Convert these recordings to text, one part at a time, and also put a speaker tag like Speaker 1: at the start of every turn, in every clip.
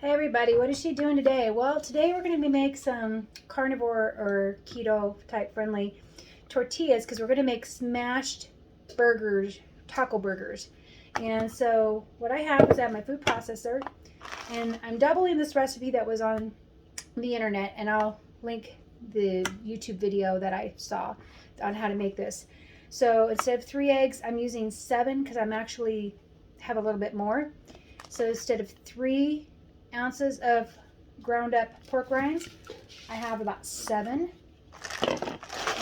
Speaker 1: Hey everybody, what is she doing today? Well, today we're going to make some carnivore or keto type friendly tortillas because we're going to make smashed burgers, taco burgers. And so what I have is I have my food processor, and I'm doubling this recipe that was on the internet, and I'll link the YouTube video that I saw on how to make this. So instead of 3 eggs, I'm using 7 because I'm actually have a little bit more. So instead of 3 ounces of ground up pork rinds, I have about 7.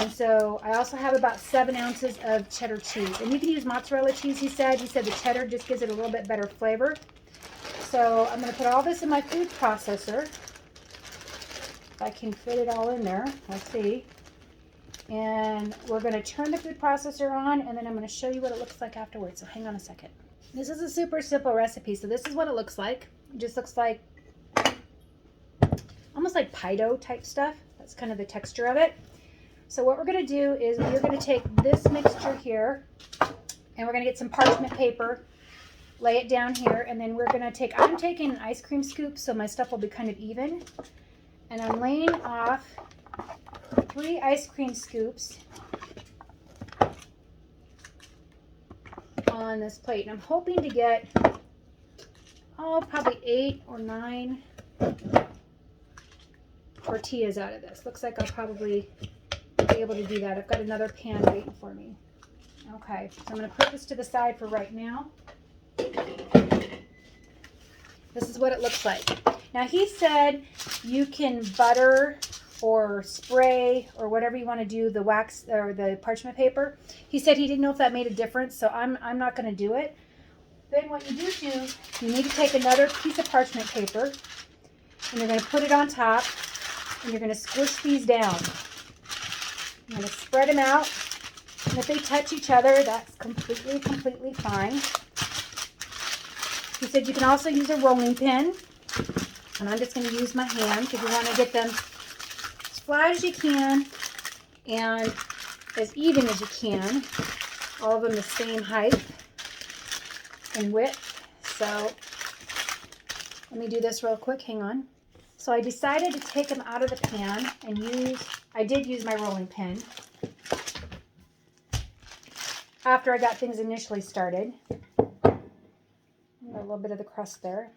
Speaker 1: And so I also have about 7 ounces of cheddar cheese. And you can use mozzarella cheese, he said. He said the cheddar just gives it a little bit better flavor. So I'm going to put all this in my food processor. If I can fit it all in there. Let's see. And we're going to turn the food processor on, and then I'm going to show you what it looks like afterwards. So hang on a second. This is a super simple recipe. So this is what it looks like. It just looks like almost like pie dough type stuff. That's kind of the texture of it. So what we're going to do is we're going to take this mixture here, and we're going to get some parchment paper, lay it down here, and then we're going to take, I'm taking an ice cream scoop so my stuff will be kind of even, and I'm laying off 3 ice cream scoops on this plate. And I'm hoping to get, probably 8 or 9 tortillas out of this. Looks like I'll probably be able to do that. I've got another pan waiting for me. Okay, so I'm going to put this to the side for right now. This is what it looks like. Now he said you can butter or spray or whatever you want to do the wax or the parchment paper. He said he didn't know if that made a difference, so I'm not going to do it. Then what you do, you need to take another piece of parchment paper, and you're going to put it on top, and you're going to squish these down. I'm going to spread them out, and if they touch each other, that's completely fine. He said you can also use a rolling pin, and I'm just going to use my hand because you want to get them as flat as you can and as even as you can, all of them the same height and width. So let me do this real quick. Hang on. So I decided to take them out of the pan and I did use my rolling pin after I got things initially started. A little bit of the crust there.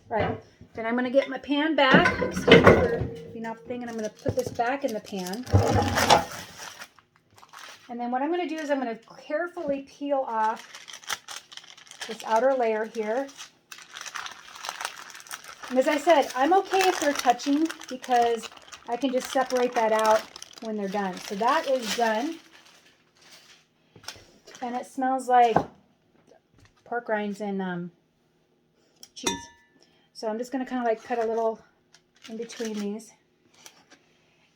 Speaker 1: Right. Then I'm going to get my pan back. Excuse me for being off the thing, and I'm going to put this back in the pan. And then what I'm going to do is I'm going to carefully peel off this outer layer here. And as I said, I'm okay if they're touching because I can just separate that out when they're done. So that is done. And it smells like pork rinds and cheese. So I'm just going to kind of like cut a little in between these.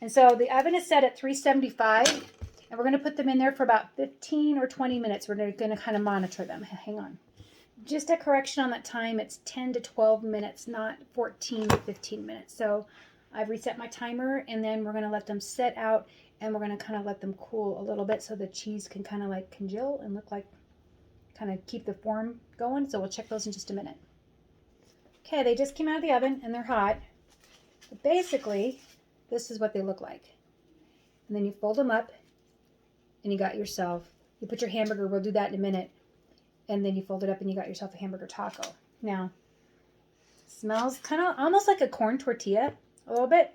Speaker 1: And so the oven is set at 375. And we're going to put them in there for about 15 or 20 minutes. We're going to kind of monitor them. Hang on. Just a correction on that time. It's 10 to 12 minutes, not 14 to 15 minutes. So I've reset my timer, and then we're going to let them set out, and we're going to kind of let them cool a little bit so the cheese can kind of like congeal and look like, kind of keep the form going. So we'll check those in just a minute. Okay, they just came out of the oven, and they're hot. But basically, this is what they look like. And then you fold them up, and you got yourself, you put your hamburger, we'll do that in a minute, and then you fold it up and you got yourself a hamburger taco. Now, smells kind of almost like a corn tortilla, a little bit.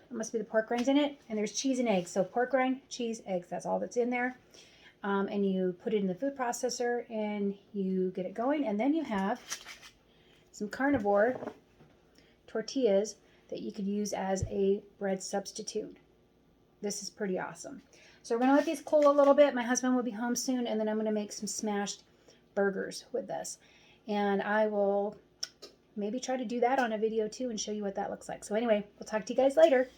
Speaker 1: It must be the pork rinds in it, and there's cheese and eggs. So pork rind, cheese, eggs, that's all that's in there. And you put it in the food processor, and you get it going, and then you have some carnivore tortillas that you could use as a bread substitute. This is pretty awesome. So we're going to let these cool a little bit. My husband will be home soon, and then I'm going to make some smashed burgers with this. And I will maybe try to do that on a video too and show you what that looks like. So anyway, we'll talk to you guys later.